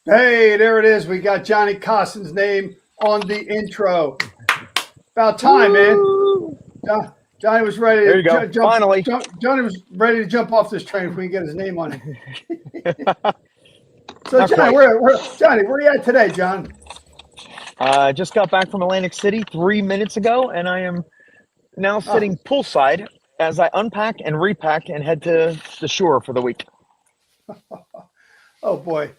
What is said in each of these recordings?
Hey, there it is. We got Johnny Costin's name on the intro. About time, man. Johnny was ready There you go. to jump. Finally. Johnny was ready to jump off this train if we can get his name on it. So, Not Johnny, quite. Johnny, where are you at today, John? I just got back from Atlantic City 3 minutes ago, and I am now Oh, sitting poolside as I unpack and repack and head to the shore for the week. oh boy.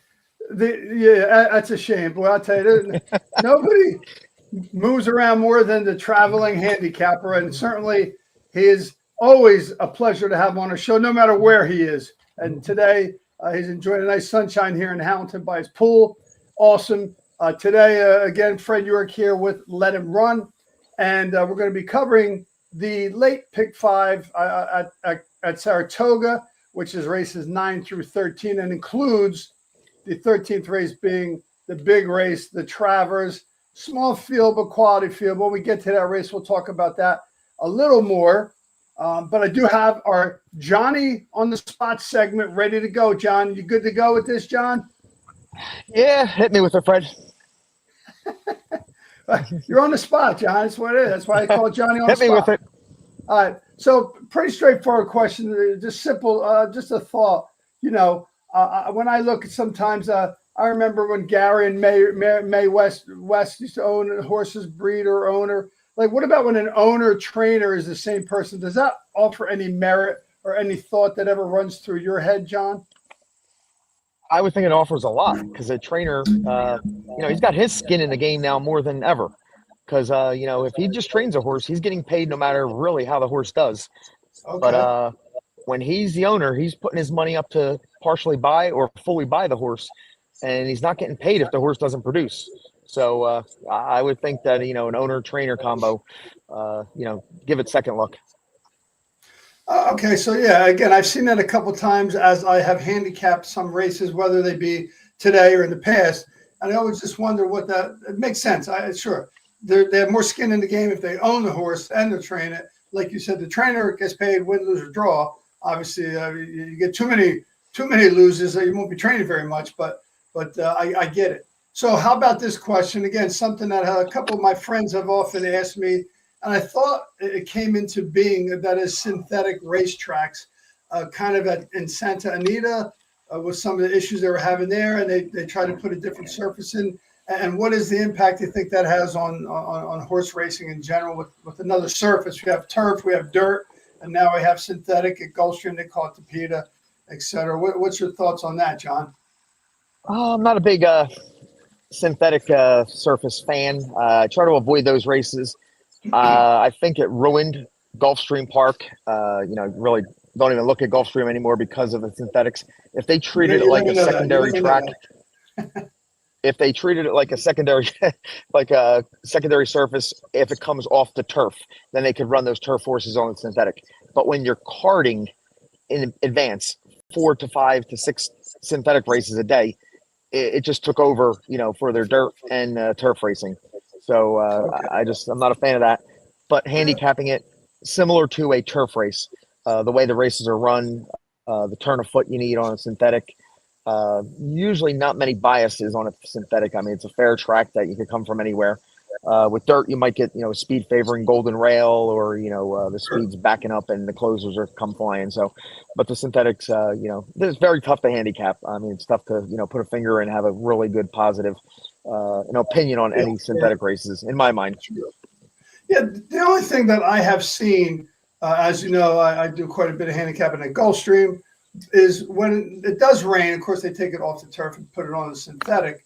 That's a shame. Boy, I'll tell you, nobody moves around more than the traveling handicapper, and certainly he is always a pleasure to have on a show, no matter where he is. And today he's enjoying a nice sunshine here in Hamilton by his pool. Awesome. Today, again, Fred York here with Let Him Run, and we're going to be covering the late pick five at Saratoga, which is races 9 through 13, and includes the 13th race being the big race, the Travers. Small field, but quality field. When we get to that race, we'll talk about that a little more. But I do have our Johnny on the spot segment ready to go. John, you good to go with this, John? Yeah, hit me with it, Fred. You're on the spot, John. That's what it is. That's why I call Johnny on the Hit me spot. with it. All right. So pretty straightforward question. Just simple. Just a thought. When I look at sometimes, I remember when Gary and May West used to own horses, breeder, owner. Like, what about when an owner trainer is the same person? Does that offer any merit or any thought that ever runs through your head, John? I would think it offers a lot because a trainer, he's got his skin in the game now more than ever. Because, if he just trains a horse, he's getting paid no matter really how the horse does. Okay. But when he's the owner, he's putting his money up to partially buy or fully buy the horse, and he's not getting paid if the horse doesn't produce. So I would think that, an owner-trainer combo, give it second look. Okay, so yeah, again, I've seen that a couple times as I have handicapped some races, whether they be today or in the past, and I always just wonder it makes sense. Sure, they have more skin in the game if they own the horse and they train it. Like you said, the trainer gets paid win, lose, or draw. Obviously, you get too many loses, you won't be training very much. But I get it. So how about this question? Again, something that a couple of my friends have often asked me, and I thought it came into being, that is synthetic racetracks, kind of in Santa Anita with some of the issues they were having there, and they try to put a different surface in. And what is the impact you think that has on horse racing in general with another surface? We have turf, we have dirt, and now we have synthetic at Gulfstream. They call it Tapeta, et cetera. What's your thoughts on that, John? I'm not a big synthetic surface fan. I try to avoid those races. I think it ruined Gulfstream Park. Really don't even look at Gulfstream anymore because of the synthetics. If they treated it like a secondary track, if they treated it like a secondary, like a secondary surface, if it comes off the turf, then they could run those turf horses on the synthetic. But when you're karting in advance, 4 to 5 to 6 synthetic races a day, it just took over, for their dirt and turf racing. So I'm not a fan of that. But handicapping it similar to a turf race, the way the races are run, the turn of foot you need on a synthetic, usually not many biases on a synthetic. I mean, it's a fair track that you could come from anywhere. With dirt, you might get, speed favoring golden rail, or, the speed's backing up and the closers are come flying. So, but the synthetics, it's very tough to handicap. I mean, it's tough to, put a finger and have a really good positive, opinion on any synthetic races, in my mind. Yeah, the only thing that I have seen, as you know, I do quite a bit of handicapping at Gulfstream, is when it does rain. Of course, they take it off the turf and put it on the synthetic.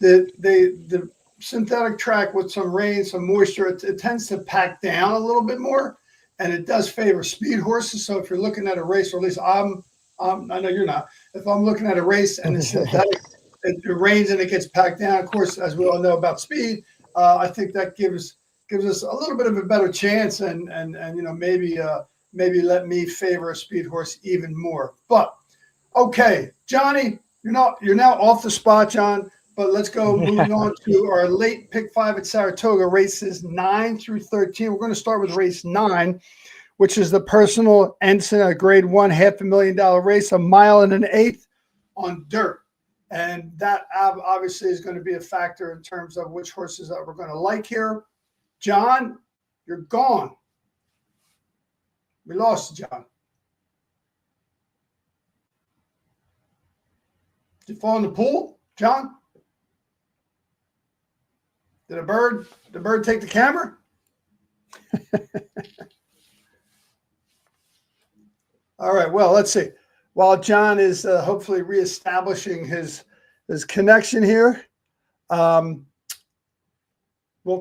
The synthetic track with some rain, some moisture, it tends to pack down a little bit more, and it does favor speed horses. So if you're looking at a race, or at least I know you're not. If I'm looking at a race and the synthetic, it rains and it gets packed down, of course, as we all know about speed, I think that gives us a little bit of a better chance, and maybe let me favor a speed horse even more. But okay, Johnny, you're now off the spot, John. But let's go moving on to our late pick five at Saratoga, races 9 through 13. We're going to start with race 9, which is the Personal Ensign, a grade 1 $500,000 race, 1 1/8 miles on dirt. And that obviously is going to be a factor in terms of which horses that we're going to like here. John, you're gone. We lost you, John. Did you fall in the pool, John? Did the bird take the camera? All right, well, let's see. While John is hopefully reestablishing his connection here, we'll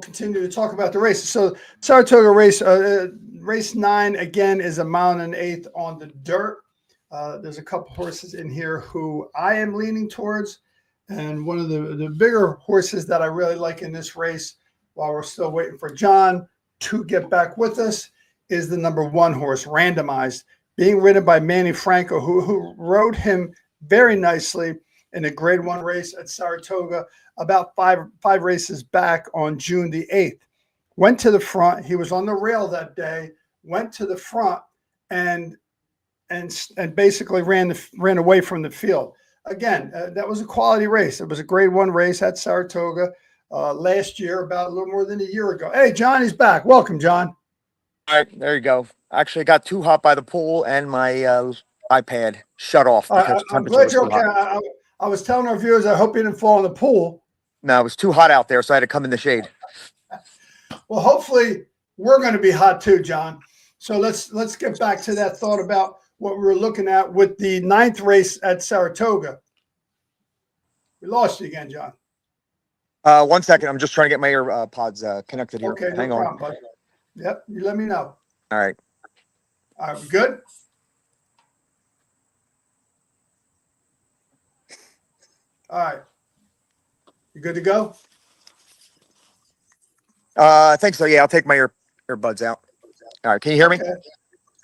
continue to talk about the races. So Saratoga race, race 9, again, is a mile and an eighth on the dirt. There's a couple horses in here who I am leaning towards. And one of the bigger horses that I really like in this race, while we're still waiting for John to get back with us, is the number 1 horse, Randomized, being ridden by Manny Franco, who rode him very nicely in a Grade 1 race at Saratoga about five races back on June the 8th. Went to the front. He was on the rail that day, went to the front, and basically ran away from the field. Again, that was a quality race. It was a Grade 1 race at Saratoga last year, about a little more than a year ago. Hey, John, he's back. Welcome, John. All right, there you go. Actually, got too hot by the pool, and my iPad shut off because the I'm temperature glad was you're too okay. hot. I was telling our viewers, I hope you didn't fall in the pool. No, it was too hot out there, so I had to come in the shade. Well, hopefully we're going to be hot too, John. So let's get back to that thought about what we were looking at with the 9th race at Saratoga. We lost you again, John. 1 second. I'm just trying to get my AirPods connected here. Okay, Hang no on. problem, bud. Yep, you let me know. All right. All right, we good? All right. You good to go? I think so. Yeah, I'll take my earbuds out. All right. Can you hear me? Okay.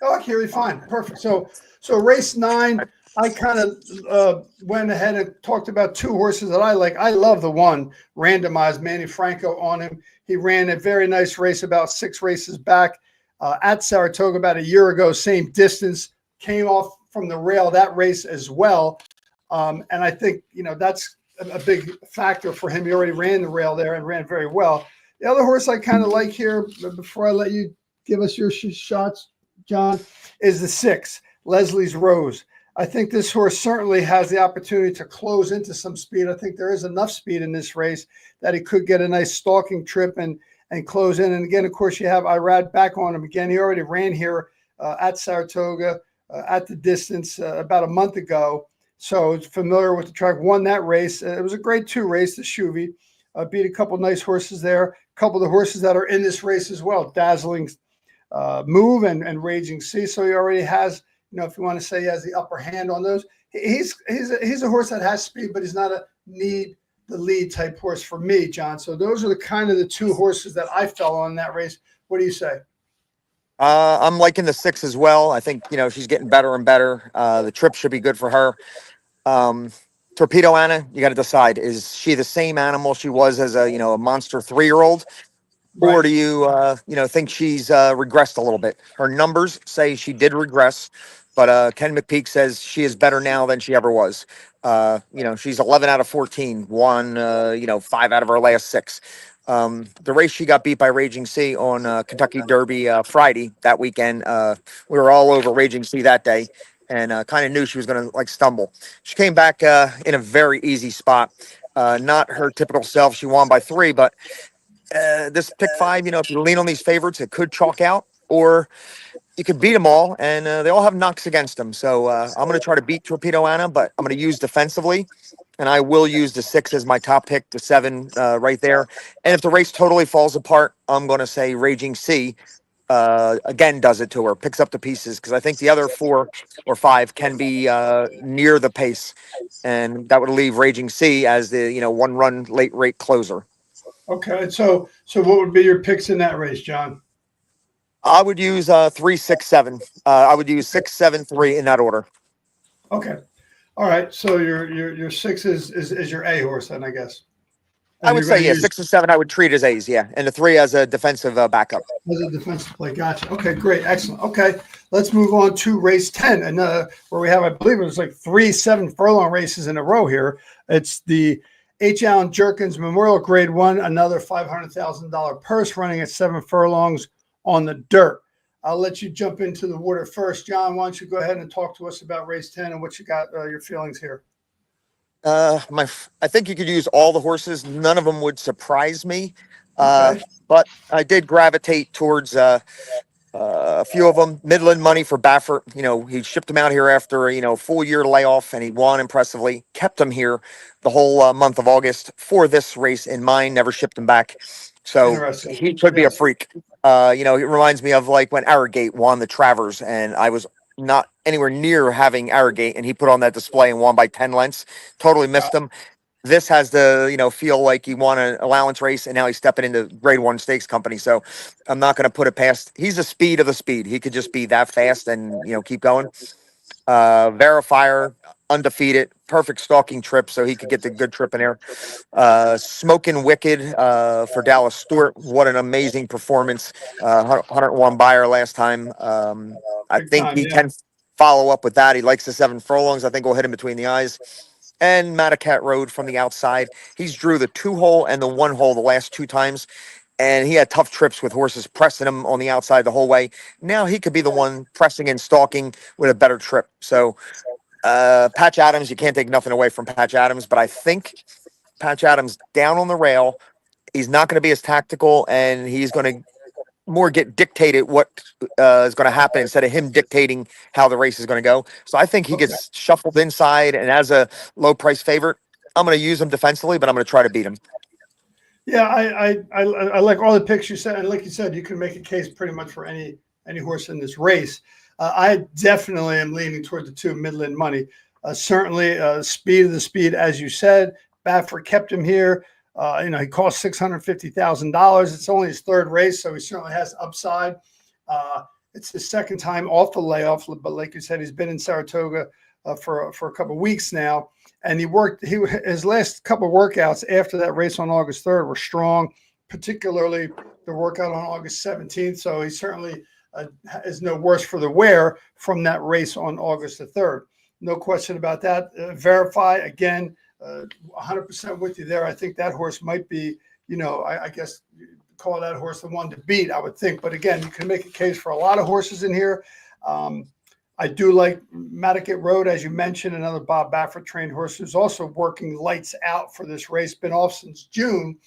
Oh, I can hear you fine. Perfect. So race 9, I kind of went ahead and talked about 2 horses that I like. I love the one, Randomized, Manny Franco on him. He ran a very nice race about 6 races back at Saratoga about a year ago, same distance, came off from the rail that race as well. And I think, that's a big factor for him. He already ran the rail there and ran very well. The other horse I kind of like here, before I let you give us your shots, John, is the 6, Leslie's Rose. I think this horse certainly has the opportunity to close into some speed. I think there is enough speed in this race that he could get a nice stalking trip and close in. And again, of course, you have Irad back on him again. He already ran here at Saratoga at the distance about a month ago. So it's familiar with the track, won that race. It was a Grade 2 race, the Shuvi. Beat a couple nice horses there. A couple of the horses that are in this race as well, Dazzling Move and Raging Sea. So he already has, if you want to say he has the upper hand on those. He's a horse that has speed, but he's not a need the lead type horse for me, John. So those are the 2 horses that I fell on in that race. What do you say? I'm liking the 6 as well. I think, she's getting better and better. The trip should be good for her. Torpedo Anna, you got to decide, is she the same animal she was as a monster 3-year-old? Right. Or do you, think she's regressed a little bit? Her numbers say she did regress, but Ken McPeak says she is better now than she ever was. She's 11 out of 14, won, 5 out of her last 6. The race she got beat by Raging Sea on Kentucky Derby Friday that weekend. We were all over Raging Sea that day and kind of knew she was going to stumble. She came back in a very easy spot. Not her typical self. She won by 3, but this pick 5, if you lean on these favorites, it could chalk out, or you could beat them all, and they all have knocks against them. So I'm going to try to beat Torpedo Anna, but I'm going to use defensively, and I will use the 6 as my top pick, the 7 right there. And if the race totally falls apart, I'm going to say Raging Sea again does it to her, picks up the pieces, because I think the other 4 or 5 can be near the pace, and that would leave Raging Sea as the 1-run late rate closer. Okay, so what would be your picks in that race, John? I would use 3, 6, 7. I would use 6, 7, 3 in that order. Okay, all right. So your 6 is your A horse, then, I guess. I And would you're say, going to yeah, use 6 and 7, I would treat as A's, yeah. And the 3 as a defensive backup. as a defensive play. Gotcha. Okay, great. Excellent. Okay, let's move on to race 10, and where we have, I believe it was like 3 7 furlong races in a row here. It's the H. Allen Jerkins Memorial Grade 1, another $500,000 purse running at 7 furlongs on the dirt. I'll let you jump into the water first. John, why don't you go ahead and talk to us about race 10 and what you got, your feelings here? I think you could use all the horses. None of them would surprise me. Okay. But I did gravitate towards a few of them. Midland Money for Baffert. You know, he shipped him out here after, full year layoff, and he won impressively. Kept him here the whole month of August for this race in mind. Never shipped him back. So Interesting. he could be a Yes. freak. It reminds me of like when Arrogate won the Travers, and I was not anywhere near having Arrogate, and he put on that display and won by 10 lengths. Totally missed him. This has the, feel like he won an allowance race, and now he's stepping into grade 1 stakes company. So I'm not going to put it past. He's the speed of the speed. He could just be that fast and, keep going. Verifier, undefeated, perfect stalking trip. So he could get the good trip in there. Smoking Wicked for Dallas Stewart. What an amazing performance. 101 buyer last time. I Big think time, he yeah. can follow up with that. He likes the 7 furlongs. I think we'll hit him between the eyes. And Matacat Road from the outside. He's drew the 2-hole and the 1-hole the last 2 times. And he had tough trips with horses pressing him on the outside the whole way. Now he could be the one pressing and stalking with a better trip. So Patch Adams, you can't take nothing away from Patch Adams, but I think Patch Adams down on the rail, he's not going to be as tactical, and he's going to more get dictated what is going to happen instead of him dictating how the race is going to go. So I think he Okay. gets shuffled inside, and as a low price favorite, I'm going to use him defensively, but I'm going to try to beat him. Yeah, I like all the picks you said, and like you said, you can make a case pretty much for any horse in this race. I definitely am leaning toward the 2 Midland Money. Certainly, speed of the speed, as you said. Baffert kept him here. He cost $650,000. It's only his 3rd race, so he certainly has upside. It's his 2nd time off the layoff, but like you said, he's been in Saratoga for a couple of weeks now. And his last couple of workouts after that race on August 3rd were strong, particularly the workout on August 17th. So he certainly is no worse for the wear from that race on August the 3rd. No question about that. Verify, again, 100% with you there. I think that horse might be, I guess call that horse the one to beat, I would think. But again, you can make a case for a lot of horses in here. I do like Matacat Road, as you mentioned, another Bob Baffert trained horse who's also working lights out for this race. Been off since June,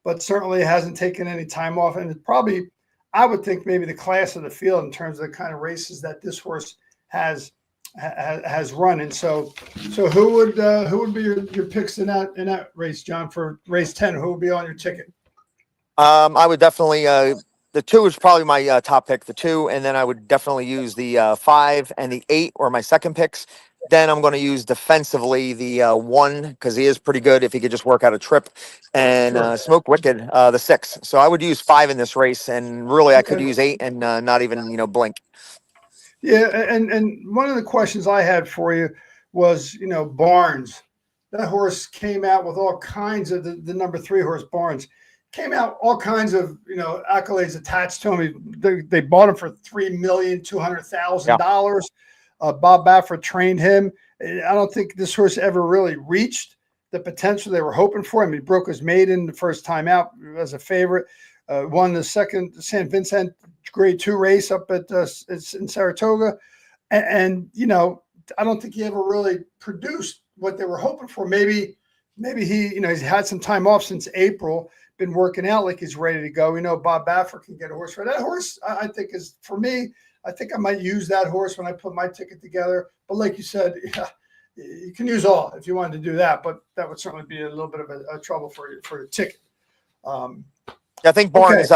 but certainly hasn't taken any time off. And probably, I would think, maybe the class of the field in terms of the kind of races that this horse has run. And so who would be your picks in that race, John, for race 10? Who would be on your ticket? I would definitely the 2 is probably my top pick, the 2, and then I would definitely use the 5 and the 8 or my second picks. Then I'm going to use defensively the 1 because he is pretty good if he could just work out a trip, and Sure. Smoke Wicked the 6. So I would use 5 in this race, and really I could Okay. use 8 and not even blink. Yeah, and one of the questions I had for you was, Barnes. That horse came out with all kinds of the number 3 horse, Barnes, came out all kinds of accolades attached to him. They bought him for $3,200,000. Bob Baffert trained him. I don't think this horse ever really reached the potential they were hoping for him. He broke his maiden the first time out as a favorite. Won the second San Vincent Grade 2 race up at in Saratoga, and I don't think he ever really produced what they were hoping for. Maybe he he's had some time off since April, been working out like he's ready to go. We know Bob Baffert can get a horse for that horse. I think is, for me, I think I might use that horse when I put my ticket together. But like you said, yeah, you can use all if you wanted to do that, but that would certainly be a little bit of a trouble for a ticket. I think Barnes,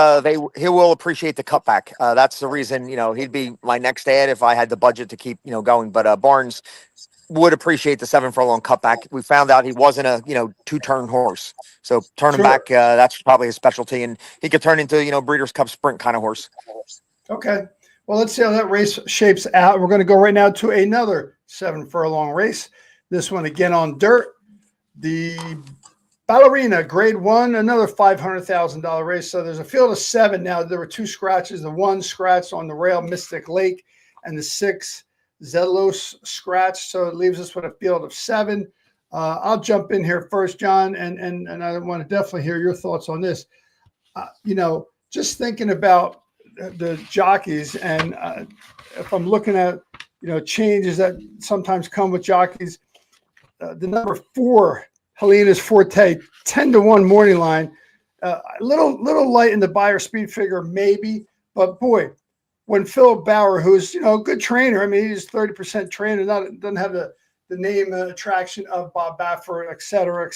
he will appreciate the cutback. That's the reason, he'd be my next ad if I had the budget to keep, going. But Barnes would appreciate the 7 furlong cutback. We found out he wasn't a, 2-turn horse. So turn him Sure. back, that's probably his specialty. And he could turn into, Breeders' Cup Sprint kind of horse. Okay. Well, let's see how that race shapes out. We're going to go right now to another 7 furlong race. This one again on dirt. The Ballerina, grade one, another $500,000 race. So there's a field of 7 now. There were 2 scratches. The 1 scratch on the rail, Mystic Lake, and the 6 Zelos scratch. So it leaves us with a field of 7. I'll jump in here first, John, and I want to definitely hear your thoughts on this. Just thinking about the jockeys, and if I'm looking at changes that sometimes come with jockeys, the number 4, Helena's Forte, 10-1 morning line, little light in the buyer speed figure maybe, but boy, when Philip Bauer, who's a good trainer, I mean he's 30% trainer, doesn't have the name attraction of Bob Baffert, et cetera,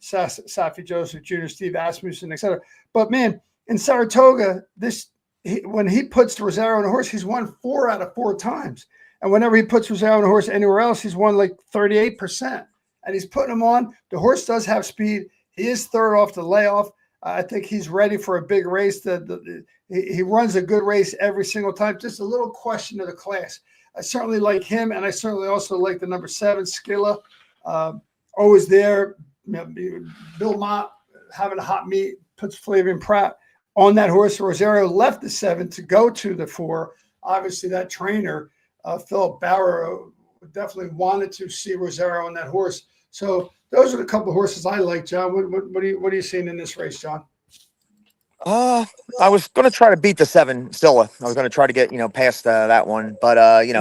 Safi Joseph Jr., Steve Asmussen, et cetera. But man, in Saratoga, when he puts Rosario on a horse, he's won 4 out of 4 times. And whenever he puts Rosario on a horse anywhere else, he's won like 38%. And he's putting him on. The horse does have speed. He is third off the layoff. I think he's ready for a big race. He runs a good race every single time. Just a little question of the class. I certainly like him, and I certainly also like the number 7, Skilla. Always there. Bill Mott having a hot meet, puts Flavian Pratt on that horse. Rosario left the 7 to go to the 4. Obviously, that trainer, Philip Bauer, definitely wanted to see Rosario on that horse. So those are the couple of horses I like, John. What are you seeing in this race, John? I was going to try to beat the 7 Stilla. I was going to try to get, past that one, but,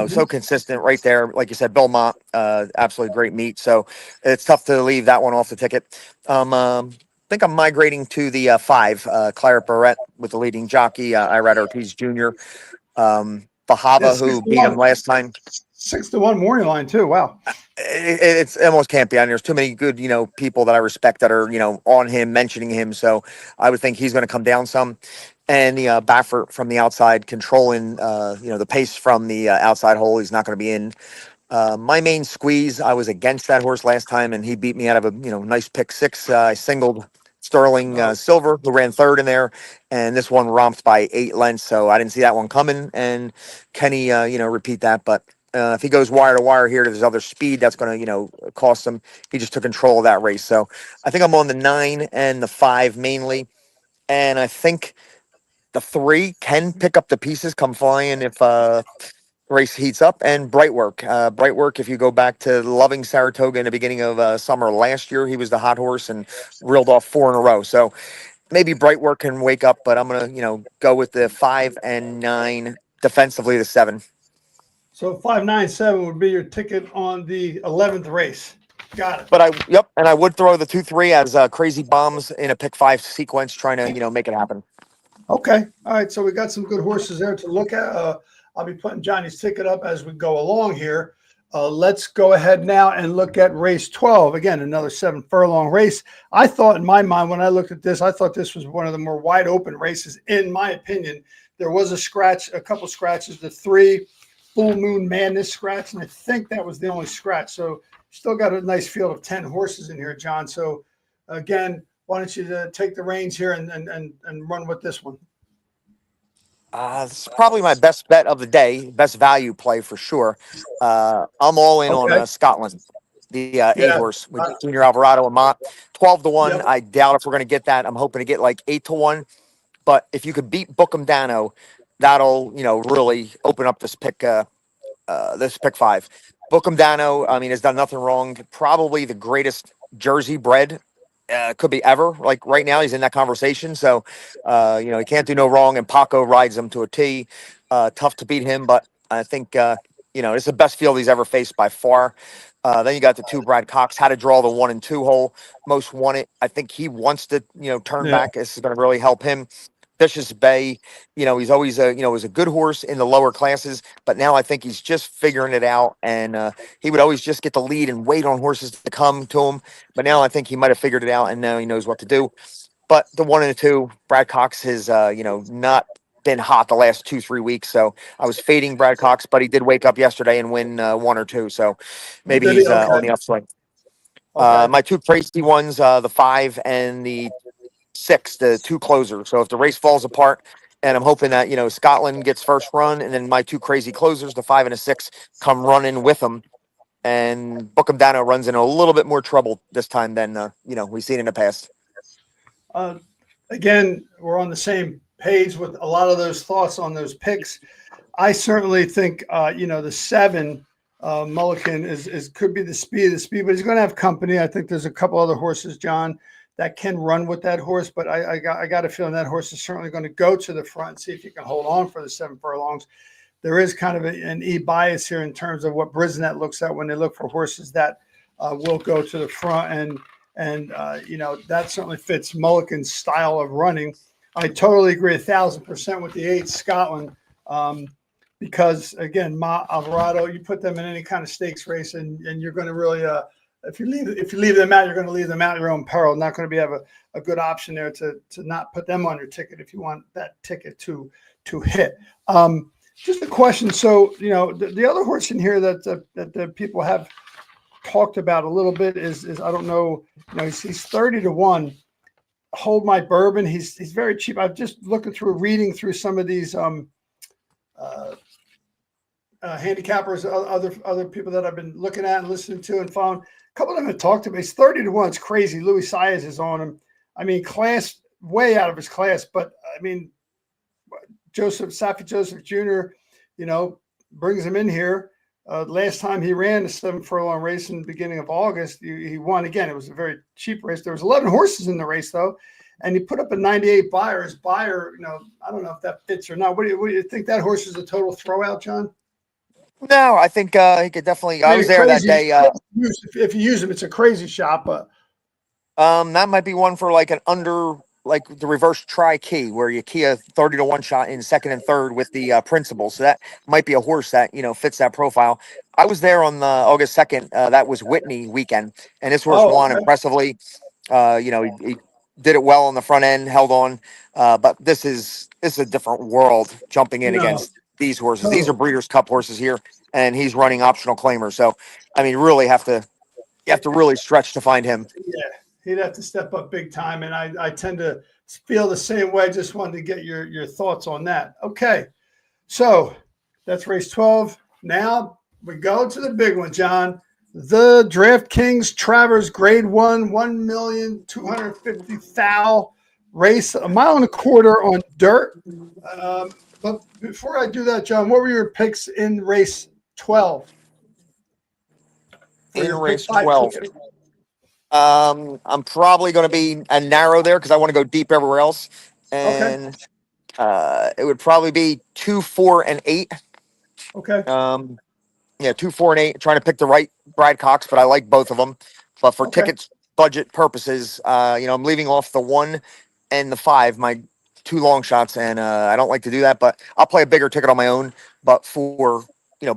so consistent right there. Like you said, Belmont, absolutely great meet. So it's tough to leave that one off the ticket. I think I'm migrating to the 5, Claret Barrett with the leading jockey, Irad Ortiz Jr. Bahava, who beat him last time. 6-1 morning line too. Wow. It's almost can't be on. There's too many good, people that I respect that are, on him, mentioning him. So I would think he's going to come down some. And the Baffert from the outside controlling, the pace from the outside hole. He's not going to be in. My main squeeze, I was against that horse last time, and he beat me out of a, nice pick 6. I singled Sterling Silver, who ran 3rd in there, and this one romped by 8 lengths. So I didn't see that one coming. And Kenny, repeat that, but. If he goes wire to wire here to his other speed, that's going to, cost him. He just took control of that race. So I think I'm on the 9 and the 5 mainly. And I think the 3 can pick up the pieces, come flying if race heats up. And Brightwork. Brightwork, if you go back to Loving Saratoga in the beginning of summer last year, he was the hot horse and reeled off 4 in a row. So maybe Brightwork can wake up, but I'm going to, go with the 5 and 9, defensively the 7. So 597 would be your ticket on the 11th race. Got it. But I would throw the 2-3 as crazy bombs in a pick 5 sequence, trying to make it happen. Okay, all right. So we got some good horses there to look at. I'll be putting Johnny's ticket up as we go along here. Let's go ahead now and look at race 12. Again, another 7 furlong race. I thought in my mind when I looked at this, I thought this was one of the more wide open races in my opinion. There was a couple scratches. The 3. Full Moon Madness scratch, and I think that was the only scratch. So still got a nice field of 10 horses in here, John. So again, why don't you take the reins here and run with this one? It's probably my best bet of the day, best value play for sure. I'm all in on Scotland, the 8 horse with Junior Alvarado and Mott. 12-1. Yep. I doubt if we're going to get that. I'm hoping to get like 8-1. But if you could beat Bookham Dano, that'll, really open up this pick 5. Bookham Dano, has done nothing wrong. Probably the greatest Jersey bred could be ever. Like right now, he's in that conversation. So, he can't do no wrong. And Paco rides him to a T. Tough to beat him, but I think, it's the best field he's ever faced by far. Then you got the 2 Brad Cox, how to draw the 1 and 2 hole. Most won it. I think he wants to, turn back. This is going to really help him. Vicious Bay, he's always was a good horse in the lower classes, but now I think he's just figuring it out. And he would always just get the lead and wait on horses to come to him. But now I think he might have figured it out, and now he knows what to do. But the 1 and 2, Brad Cox has not been hot the last 2-3 weeks. So I was fading Brad Cox, but he did wake up yesterday and win 1 or 2. So maybe he's on the upswing. My 2 crazy ones, the 5 and the 6, the 2 closers. So if the race falls apart, and I'm hoping that, Scotland gets first run, and then my 2 crazy closers, the 5 and a 6, come running with them. and Book'em runs into a little bit more trouble this time than we've seen in the past. Uh, Again, we're on the same page with a lot of those thoughts on those picks. I certainly think the 7 Mulligan is could be the speed, but he's going to have company. I think there's a couple other horses, John, that can run with that horse, but I got a feeling that horse is certainly going to go to the front and see if he can hold on for the 7 furlongs. There is kind of an bias here in terms of what Brisnet looks at when they look for horses that will go to the front, and that certainly fits Mulligan's style of running. I totally agree 1,000% with the 8 Scotland, because again, Ma Alvarado, you put them in any kind of stakes race, and you're going to really if you leave them out, you're going to leave them out at your own peril. Not going to have a good option there to not put them on your ticket if you want that ticket to hit. Just a question. So, the other horse in here that the people have talked about a little bit is I don't know, he's 30-1. Hold My Bourbon. He's very cheap. I've just reading through some of these handicappers, other people that I've been looking at and listening to and following. A couple of them have talked about. He's 30-1. It's crazy. Louis Saez is on him. I mean, class way out of his class, but I mean, Saffie Joseph Jr., brings him in here. Last time he ran the 7 furlong race in the beginning of August, he won again. It was a very cheap race. There was 11 horses in the race though, and he put up a 98 Beyer. His Beyer, I don't know if that fits or not. What do you think that horse is a total throwout, John? No, I think he could definitely. I was there that day. If you use him, it's a crazy shot, but that might be one for like an under. Like the reverse try key, where you key a 30-1 shot in second and third with the principal. So that might be a horse that fits that profile. I was there on August 2nd. That was Whitney weekend, and this horse won impressively. He did it well on the front end, held on. But this is a different world jumping in against these horses. These are Breeders' Cup horses here, and he's running optional claimer. So I mean, you have to really stretch to find him. Yeah. He'd have to step up big time, and I tend to feel the same way. Just wanted to get your thoughts on that. Okay, so that's race 12. Now we go to the big one, John. The DraftKings Travers Grade 1, 1,250,000 race, 1.25 miles on dirt. But before I do that, John, what were your picks in race 12? In race 12. I'm probably going to be a narrow there because I want to go deep everywhere else, and it would probably be 2, 4, and 8. Okay. 2, 4, and 8. Trying to pick the right Brad Cox, but I like both of them. But for tickets budget purposes, I'm leaving off the 1 and the 5, my 2 long shots, and I don't like to do that. But I'll play a bigger ticket on my own. But for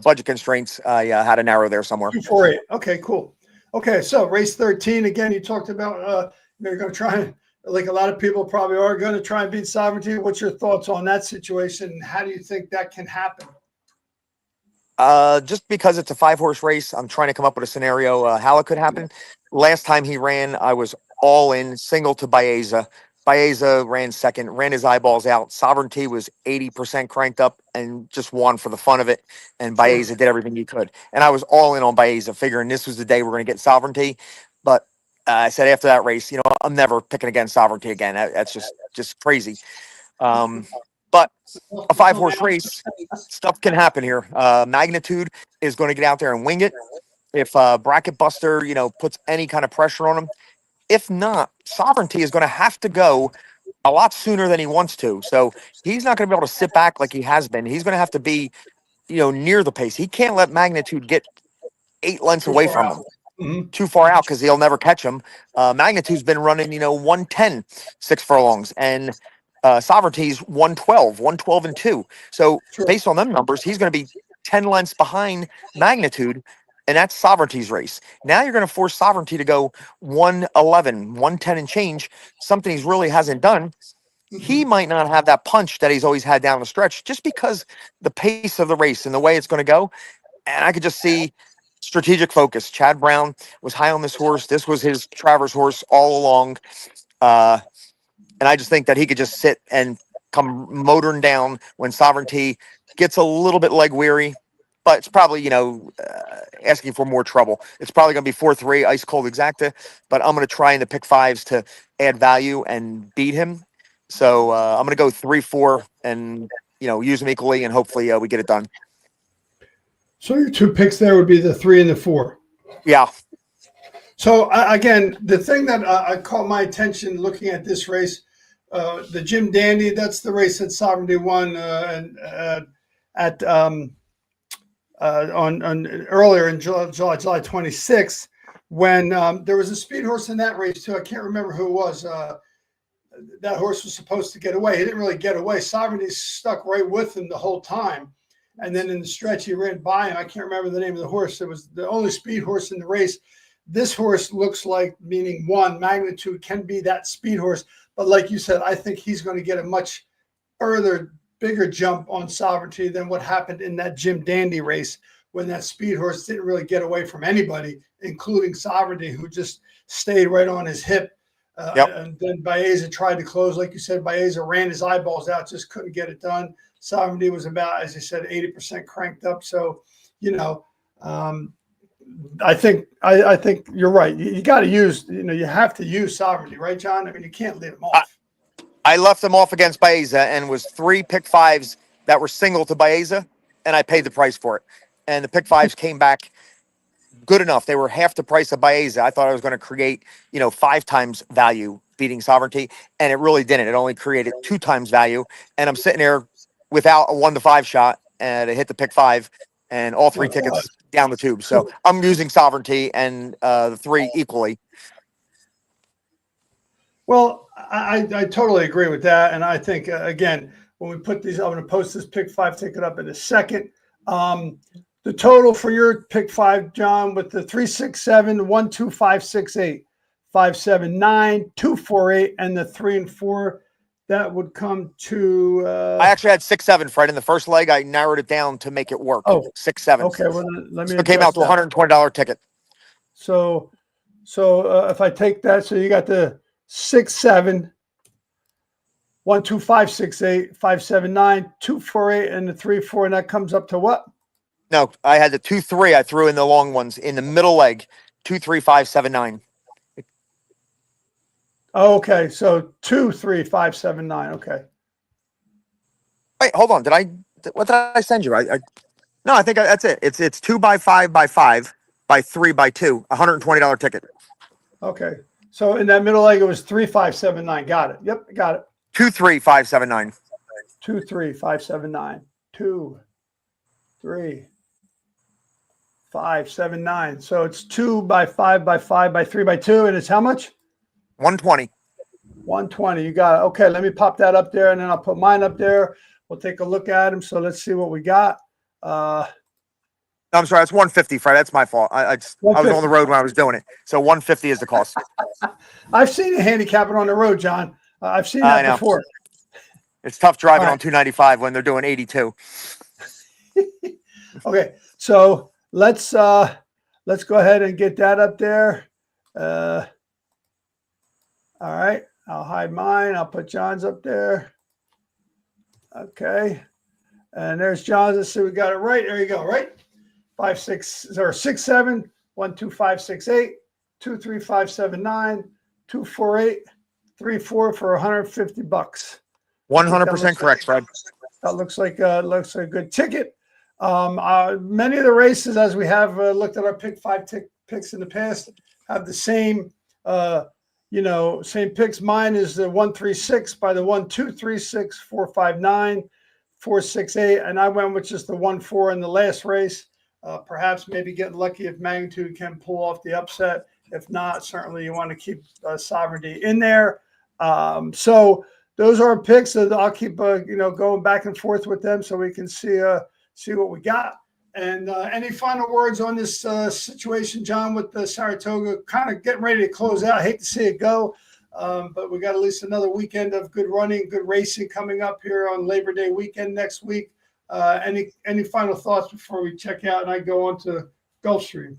budget constraints, I had a narrow there somewhere. 2, 4, 8. Okay, cool. Okay, so race 13, again, you talked about you're going to try, like a lot of people probably are going to try and beat Sovereignty. What's your thoughts on that situation? How do you think that can happen? Just because it's a 5-horse race, I'm trying to come up with a scenario how it could happen. Last time he ran, I was all in, single to Baeza. Baeza ran second, ran his eyeballs out. Sovereignty was 80% cranked up and just won for the fun of it. And Baeza did everything he could. And I was all in on Baeza, figuring this was the day we're going to get Sovereignty. But I said after that race, I'm never picking against Sovereignty again. That's just crazy. But a 5-horse race, stuff can happen here. Magnitude is going to get out there and wing it. If Bracket Buster, puts any kind of pressure on him. If not, Sovereignty is going to have to go a lot sooner than he wants to. So he's not going to be able to sit back like he has been. He's going to have to be, near the pace. He can't let Magnitude get 8 lengths away from him. Mm-hmm. Too far out because he'll never catch him. Magnitude's been running, 110 6 furlongs, and Sovereignty's 112 and 2. So based on them numbers, he's going to be 10 lengths behind Magnitude. And that's Sovereignty's race. Now you're going to force Sovereignty to go 111, 110 and change, something he really hasn't done. He might not have that punch that he's always had down the stretch just because the pace of the race and the way it's going to go. And I could just see strategic focus. Chad Brown was high on this horse. This was his Travers horse all along. And I just think that he could just sit and come motoring down when Sovereignty gets a little bit leg weary. but it's probably, asking for more trouble. It's probably going to be 4-3 ice cold exacta, but I'm going to try in the pick fives to add value and beat him. So I'm going to go 3-4 and, use them equally, and hopefully we get it done. So your two picks there would be the 3 and the 4. Yeah. So again, the thing that I caught my attention looking at this race, the Jim Dandy, that's the race that Sovereignty won at on earlier in July 26th, when there was a speed horse in that race too. I can't remember who it was. That horse was supposed to get away. He didn't really get away. Sovereignty stuck right with him the whole time. And then in the stretch, he ran by him. I can't remember the name of the horse. It was the only speed horse in the race. This horse looks like, meaning one, Magnitude can be that speed horse. But like you said, I think he's going to get a much bigger jump on Sovereignty than what happened in that Jim Dandy race, when that speed horse didn't really get away from anybody, including Sovereignty, who just stayed right on his hip. And then Baeza tried to close. Like you said, Baeza ran his eyeballs out, just couldn't get it done. Sovereignty was about, as you said, 80% cranked up. So, I think you're right. You got to use, you have to use Sovereignty, right, John? I mean, you can't leave him off. I left them off against Baeza, and was 3 pick fives that were single to Baeza, and I paid the price for it. And the pick fives came back good enough. They were half the price of Baeza. I thought I was going to create, 5 times value beating Sovereignty, and it really didn't. It only created 2 times value, and I'm sitting there without a 1-to-5 shot, and I hit the pick 5, and all 3 tickets down the tube. So I'm using Sovereignty and the 3 equally. Well, I totally agree with that. And I think, again, when we put these, I'm going to post this pick 5 ticket up in a second. The total for your pick 5, John, with the 367, 12568, 579, 248, and the 3 and 4, that would come to. I actually had 6-7, Fred. In the first leg, I narrowed it down to make it work. 6-7. Okay, well, let me. So it came out to $120 ticket. So if I take that, so you got the 6-7, 12568, 579, 248, and the 3-4, and that comes up to what? No, I had the 2-3. I threw in the long ones in the middle leg, 2-3-5-7-9. Okay, so 2-3-5-7-9. Okay. Wait, hold on. What did I send you? No, I think that's it. It's 2 by 5 by 5 by 3 by 2, $120 ticket. Okay. So in that middle leg, it was 3-5-7-9. Got it. Yep, got it. 2-3-5-7-9. 2-3-5-7-9. 2-3-5-7-9. So it's 2 by 5 by 5 by 3 by 2, and it's how much? 120. 120. You got it. Okay, let me pop that up there, and then I'll put mine up there. We'll take a look at them. So let's see what we got. I'm sorry, it's 150, Fred. That's my fault. I was on the road when I was doing it. So 150 is the cost. I've seen it handicapping on the road, John. I've seen that before. It's tough driving on 295 when they're doing 82. Okay, so let's go ahead and get that up there. All right, I'll hide mine. I'll put John's up there. Okay, and there's John's. Let's see, we got it right. There you go. Right, 5-6 or 6-7, 1-2-5-6-8, 2-3-5-7-9, 2-4-8, 3-4 for $150. 100% correct, Fred. That looks like a good ticket. Many of the races, as we have looked at our pick 5 picks in the past, have the same same picks. Mine is the 136 by the 1236, 459, 468, and I went with just the 14 in the last race. Perhaps maybe getting lucky if Magnitude can pull off the upset. If not, certainly you want to keep Sovereignty in there. So those are our picks. So I'll keep going back and forth with them so we can see what we got. And any final words on this situation, John, with the Saratoga kind of getting ready to close out? I hate to see it go, but we got at least another weekend of good running, good racing coming up here on Labor Day weekend next week. Any final thoughts before we check out and I go on to Gulfstream?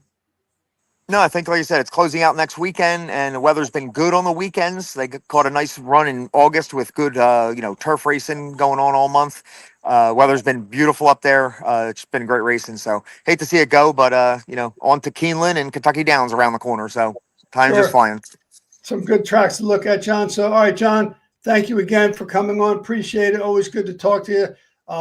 No, I think, like you said, it's closing out next weekend, and the weather's been good on the weekends. They caught a nice run in August with good, turf racing going on all month. Weather's been beautiful up there. It's been great racing. So hate to see it go, but on to Keeneland and Kentucky Downs around the corner. So time's just Sure. flying. Some good tracks to look at, John. So, all right, John, thank you again for coming on. Appreciate it. Always good to talk to you.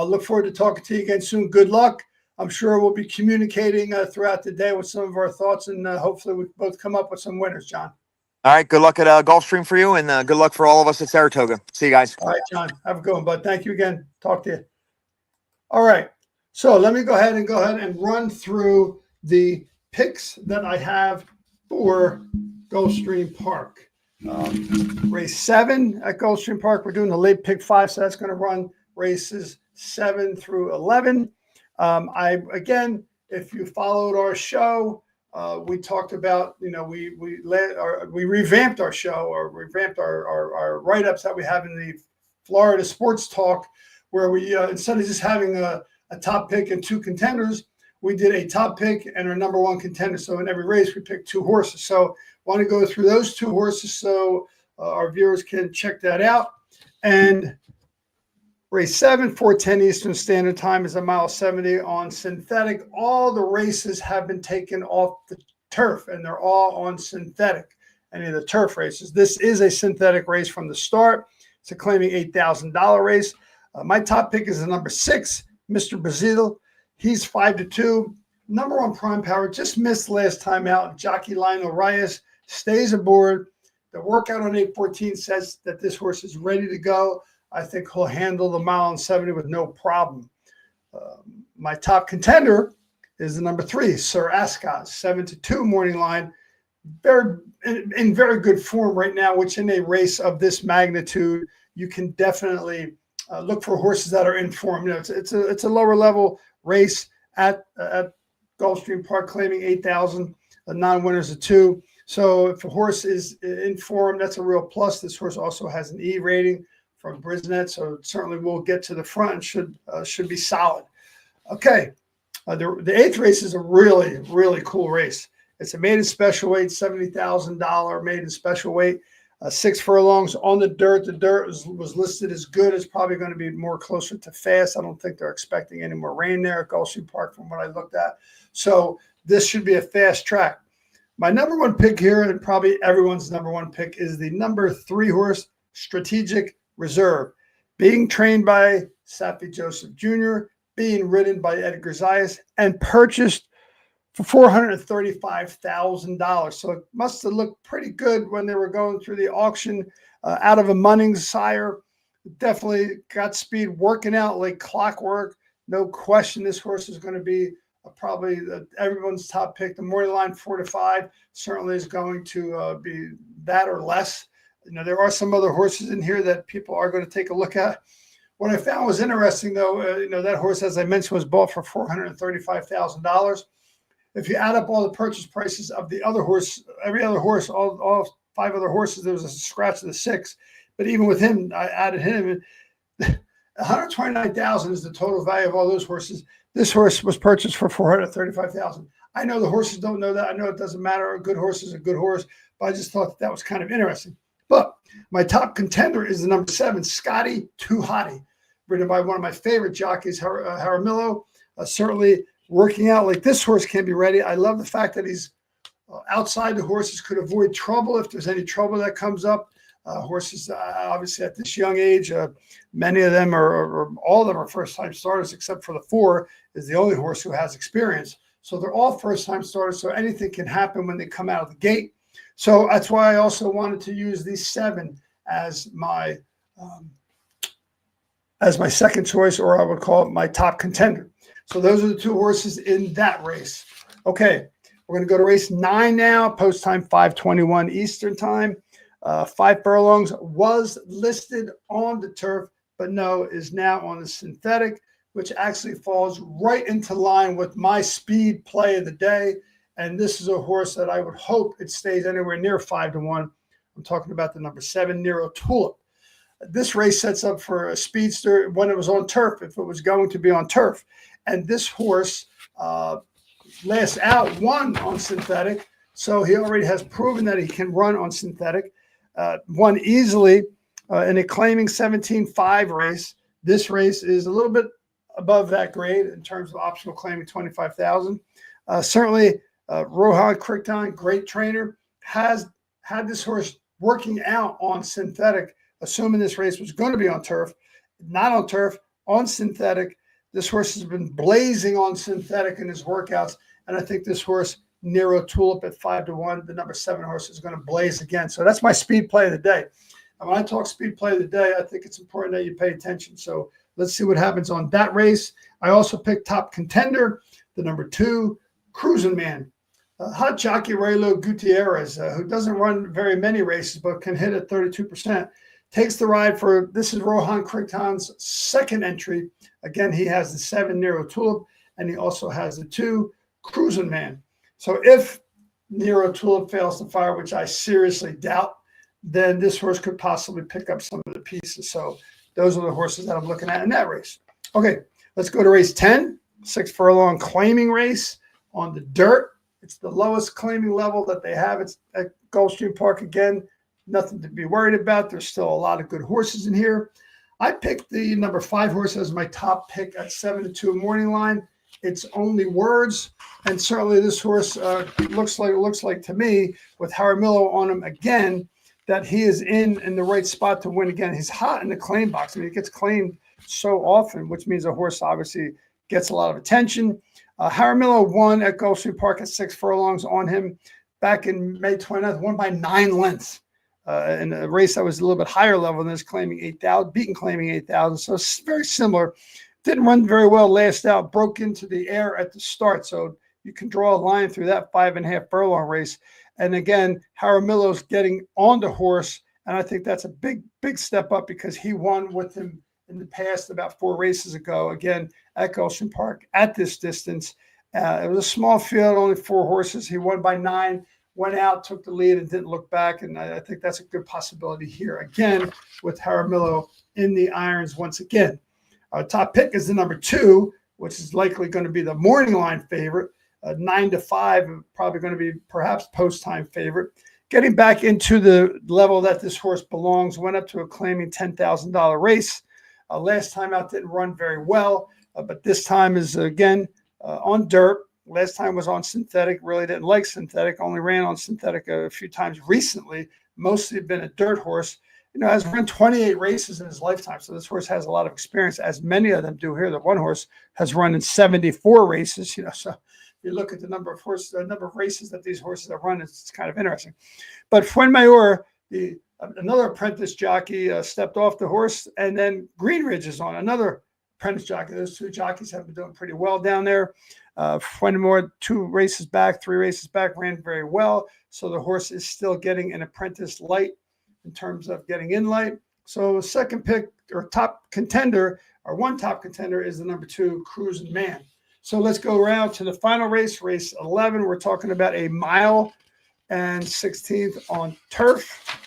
Look forward to talking to you again soon. Good luck. I'm sure we'll be communicating throughout the day with some of our thoughts, and hopefully we both come up with some winners, John. All right. Good luck at Gulfstream for you, and good luck for all of us at Saratoga. See you guys. All right, John. Have a good one, bud. Thank you again. Talk to you. All right. So let me go ahead and run through the picks that I have for Gulfstream Park. Race 7 at Gulfstream Park. We're doing the late pick 5, so that's going to run races 7 through 11. If you followed our show, we talked about, we revamped our show, or revamped our write-ups that we have in the Florida Sports Talk, where we instead of just having a top pick and 2 contenders, we did a top pick and our number 1 contender. So in every race, we picked 2 horses. So want to go through those 2 horses so our viewers can check that out. And race 7, 4:10 Eastern Standard Time, is a mile 70 on synthetic. All the races have been taken off the turf, and they're all on synthetic, any of the turf races. This is a synthetic race from the start. It's a claiming $8,000 race. My top pick is the number 6, Mr. Brazil. He's 5-2. Number 1 Prime Power just missed last time out. Jockey Lionel Reyes stays aboard. The workout on 8:14 says that this horse is ready to go. I think he'll handle the mile and 70 with no problem. My top contender is the number 3, Sir Ascot, 7-2 morning line. In very good form right now, which in a race of this magnitude, you can definitely look for horses that are in form. It's a lower level race at Gulfstream Park, claiming 8,000, non-winners of 2. So if a horse is in form, that's a real plus. This horse also has an E rating from Brisnet, so it certainly will get to the front and should be solid. Okay, the 8th race is a really, really cool race. It's a maiden special weight, $70,000 maiden special weight, 6 furlongs on the dirt. The dirt was listed as good. It's probably going to be more closer to fast. I don't think they're expecting any more rain there at Gulfstream Park from what I looked at. So this should be a fast track. My number 1 pick here, and probably everyone's number 1 pick, is the number 3 horse, Strategic Reserve, being trained by Safi Joseph Jr., being ridden by Edgar Zayas, and purchased for $435,000. So it must have looked pretty good when they were going through the auction. Out of a Munnings sire, definitely got speed, working out like clockwork. No question this horse is going to be probably everyone's top pick. The morning line 4-5 certainly is going to be that or less. There are some other horses in here that people are going to take a look at. What I found was interesting, though, that horse, as I mentioned, was bought for $435,000. If you add up all the purchase prices of the other horse, every other horse, all 5 other horses, there was a scratch of the 6. But even with him, I added him. $129,000 is the total value of all those horses. This horse was purchased for $435,000. I know the horses don't know that. I know it doesn't matter. A good horse is a good horse, but I just thought that was kind of interesting. But my top contender is the number 7, Scotty Too Hotty, ridden by one of my favorite jockeys, Jaramillo. Certainly working out like this horse can be ready. I love the fact that he's outside the horses, could avoid trouble if there's any trouble that comes up. Horses, obviously, at this young age, many of them or all of them are first-time starters, except for the 4 is the only horse who has experience. So they're all first-time starters, so anything can happen when they come out of the gate. So that's why I also wanted to use these 7 as my second choice, or I would call it my top contender. So those are the 2 horses in that race. Okay, we're going to go to race 9 now, post time 5:21 Eastern time. 5 furlongs was listed on the turf, but no, is now on the synthetic, which actually falls right into line with my speed play of the day. And this is a horse that I would hope it stays anywhere near 5-1. I'm talking about the number 7, Nero Tulip. This race sets up for a speedster when it was on turf, if it was going to be on turf. And this horse last out won on synthetic. So he already has proven that he can run on synthetic. Won easily in a claiming 17-5 race. This race is a little bit above that grade in terms of optional claiming 25,000. Certainly, Rohan Crichton, great trainer, has had this horse working out on synthetic, assuming this race was going to be on turf, not on turf, on synthetic. This horse has been blazing on synthetic in his workouts, and I think this horse, Nero Tulip at 5-1, the number 7 horse, is going to blaze again. So that's my speed play of the day. And when I talk speed play of the day, I think it's important that you pay attention. So let's see what happens on that race. I also picked Top Contender, the number 2, Cruising Man. Hot jockey Raylo Gutierrez, who doesn't run very many races but can hit at 32%, takes the ride for, this is Rohan Crichton's second entry. Again, he has the 7 Nero Tulip, and he also has the 2 Cruising Man. So if Nero Tulip fails to fire, which I seriously doubt, then this horse could possibly pick up some of the pieces. So those are the horses that I'm looking at in that race. Okay, let's go to race 10, 6 furlong claiming race on the dirt. It's the lowest claiming level that they have. It's at Gulfstream Park again. Nothing to be worried about. There's still a lot of good horses in here. I picked the number 5 horse as my top pick at 7-2 morning line. It's Only Words, and certainly this horse looks like to me, with Jaramillo on him again, that he is in the right spot to win again. He's hot in the claim box. I mean, he gets claimed so often, which means the horse obviously gets a lot of attention. Jaramillo won at Gulfstream Park at 6 furlongs on him back in May 29th, won by 9 lengths. In a race that was a little bit higher level than this, claiming 8,000, beaten claiming 8,000. So it's very similar. Didn't run very well last out, broke into the air at the start. So you can draw a line through that 5.5 furlong race. And again, Jaramillo's getting on the horse. And I think that's a big, big step up because he won with him in the past about 4 races ago, again, at Gulfstream Park at this distance. It was a small field, only 4 horses. He won by 9, went out, took the lead, and didn't look back. And I think that's a good possibility here, again, with Jaramillo in the irons once again. Our top pick is the number 2, which is likely going to be the morning line favorite. 9-5, probably going to be perhaps post-time favorite. Getting back into the level that this horse belongs, went up to a claiming $10,000 race. Last time out didn't run very well, but this time is, again, on dirt. Last time was on synthetic, really didn't like synthetic, only ran on synthetic a few times recently, mostly been a dirt horse. Has run 28 races in his lifetime. So this horse has a lot of experience, as many of them do here. The one horse has run in 74 races, so if you look at the number of races that these horses have run, it's kind of interesting. But Fuenmayor, another apprentice jockey, stepped off the horse, and then Greenridge is on, another apprentice jockey. Those 2 jockeys have been doing pretty well down there. Fuenmayor, 3 races back, ran very well. So the horse is still getting an apprentice light in terms of getting in light. So second pick or top contender, or one top contender, is the number 2 Cruising Man. So let's go around to the final race, race 11. We're talking about a mile and 16th on turf.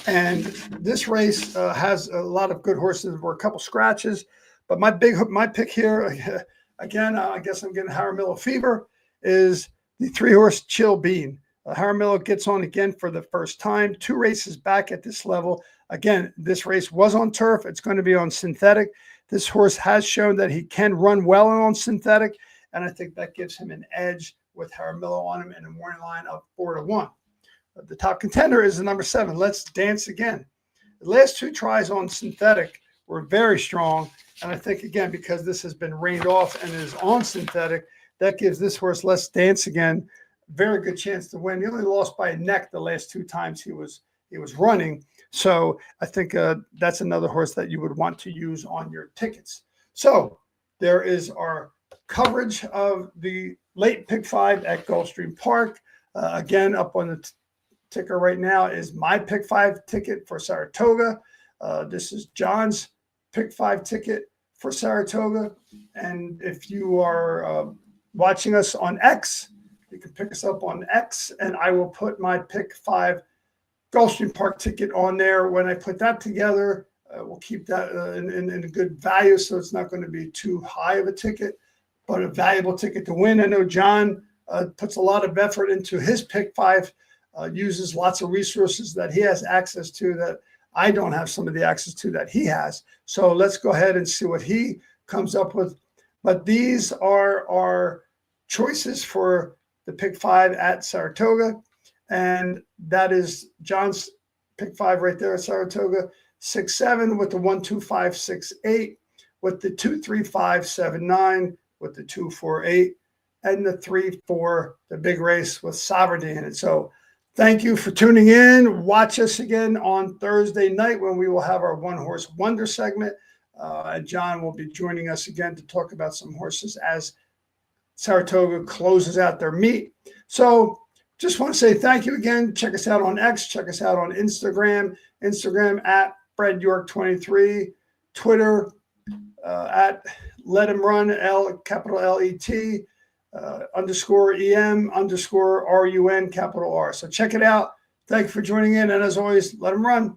And this race has a lot of good horses. There were a couple scratches, but my pick here, again, I guess I'm getting Jaramillo fever, is the 3 horse Chill Bean. Jaramillo gets on again for the first time, 2 races back at this level. Again, this race was on turf. It's going to be on synthetic. This horse has shown that he can run well on synthetic, and I think that gives him an edge with Jaramillo on him in the morning line up 4-1. The top contender is the number 7, Let's Dance Again. The last 2 tries on synthetic were very strong, and I think, again, because this has been rained off and is on synthetic, that gives this horse, Let's Dance Again, very good chance to win. He only lost by a neck the last 2 times he was running. So I think that's another horse that you would want to use on your tickets. So there is our coverage of the late pick 5 at Gulfstream Park. Again, up on the ticker right now is my pick 5 ticket for Saratoga. This is John's pick 5 ticket for Saratoga. And if you are watching us on X, you can pick us up on X, and I will put my pick 5 Gulfstream Park ticket on there. When I put that together, we'll keep that in a good value, so it's not going to be too high of a ticket, but a valuable ticket to win. I know John puts a lot of effort into his pick 5, uses lots of resources that he has access to that I don't have some of the access to that he has. So let's go ahead and see what he comes up with. But these are our choices for the pick 5 at Saratoga. And that is John's pick 5 right there at Saratoga. 6-7 with the 1-2-5-6-8, with the 2-3-5-7-9, with the 2-4-8, and the 3-4, the big race with Sovereignty in it. So thank you for tuning in. Watch us again on Thursday night when we will have our One Horse Wonder segment. And John will be joining us again to talk about some horses as Saratoga closes out their meet. So just want to say thank you again. Check us out on X. Check us out on Instagram at Fred York 23, Twitter at Let Him Run, capital LET, underscore EM, underscore RUN, capital R. So check it out. Thank you for joining in. And as always, let him run.